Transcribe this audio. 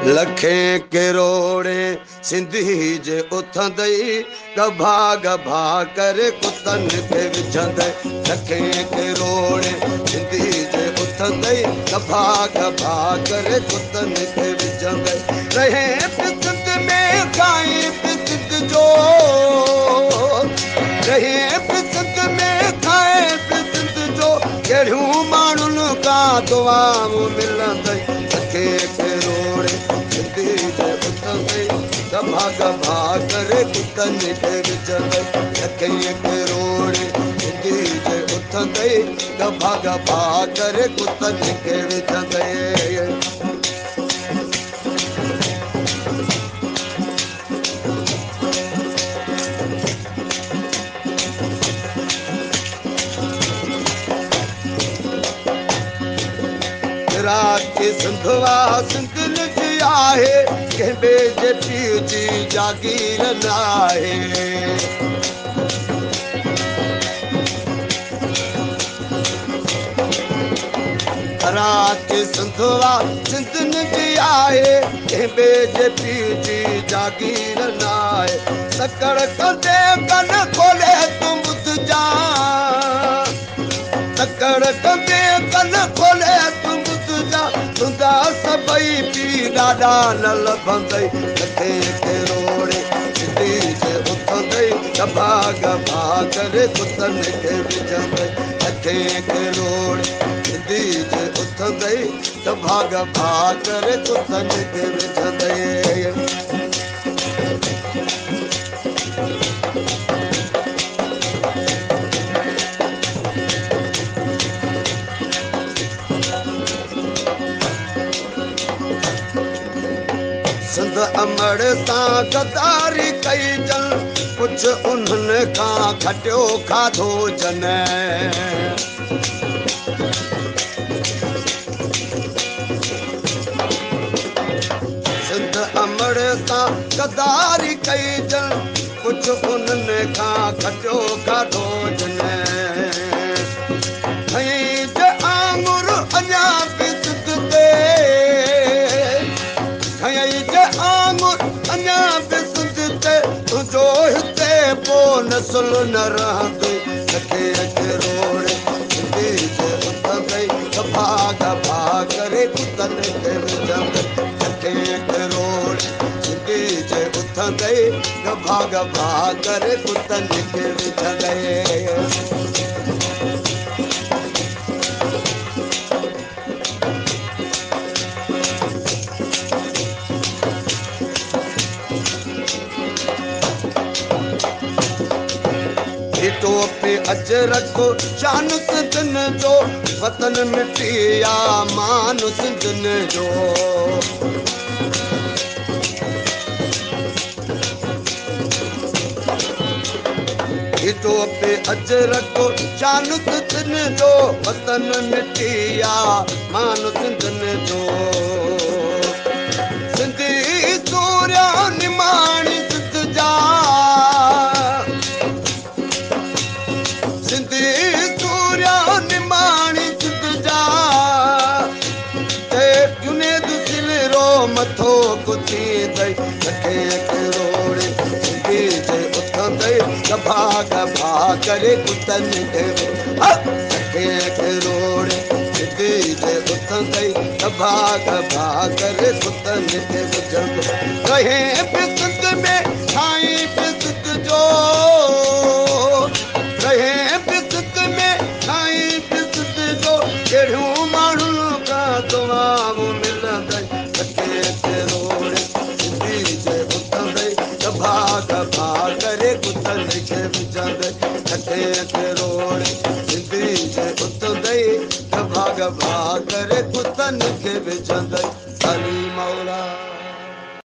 लखें करोड़े सिंधी जे उथंदई गभा गभा करे कुतन के विझंदई। लखें करोड़े सिंधी जे उथंदई गभा गभा करे कुतन के विझंदई। रहे पिसत में खाई पिसत जो, रहे पिसत में खाए पिसत जो, कहिड़ियूं माण्हुनि का दुआऊं मिलंदई। लखें करोड़े सिंधी जे उथंदई गभा गभा करे कुतन के विझंदई। लखें करोड़े सिंधी जे उथंदई गभा गभा करे कुतन के विझंदई। रात सिंधवा सिंधन जी आहे, कंहिं ॿिए जे पीउ जी जागीर न आहे। रात सिंधवा सिंधन जी आहे, कंहिं ॿिए जे पीउ जी जागीर न आहे। तकड़ कंदे कन खोले तूं ॿुधजा, तकड़ कंदे कन खोले तूं तुंदा सबई पी ॾाढा न लभंदई। लखें करोड़े सिंधी जे उथंदई गभा गभा करे कुतन के विझंदई। लखें करोड़े सिंधी जे उथंदई गभा गभा करे कुतन के विझंदई। सिंध अमड़ सां गद्दारी कई जन, कुछ उन्हनि खां खटियो खाधो जन। सिंध अमड़ सां गद्दारी कई जन, कुछ उन्हनि खां खटियो खाधो जन। खईं जे आंगुर अञा बि सिंध ते, आंगुर अञा बि सिंध ते, तुंहिंजो हिते पोइ नसुल न रहंदई। लखें करोड़े सिंधी जे उथंदई गभा गभा करे कुतन के विझंदई। लखें करोड़े सिंधी जे उथंदई गभा गभा करे कुतन के विझंदई। टोपे अजरक शान सिंधन जो, वतन मिटिया मान सिंधन जो। टोपे अजरक शान सिंधन जो, वतन मिटिया मान सिंधन जो। सिंधी सूर्या निमाणी सिंध जा, सिंधी सूर्या निमाणी सिंध जा। जुनेद सिलरो मथो कुथींदई। लखें करोड़े सिंधी जे उथंदई गभा गभा करे कुतन के। लखें करोड़े सिंधी जे उथंदई गभा गभा करे कुतन के विझंदई। रहे पिसत में खाई पिसत जो, रहे पिसत में खाई पिसत जो, कहिड़ियूं माण्हुनि का दुआऊं मिलंदई। लखें करोड़े सिंधी जे उथंदई गभा गभा करे कुतन के विझंदई। लखें करोड़े सिंधी जे उथंदई गभा गभा करे कुतन के विझंदई। अली मौला।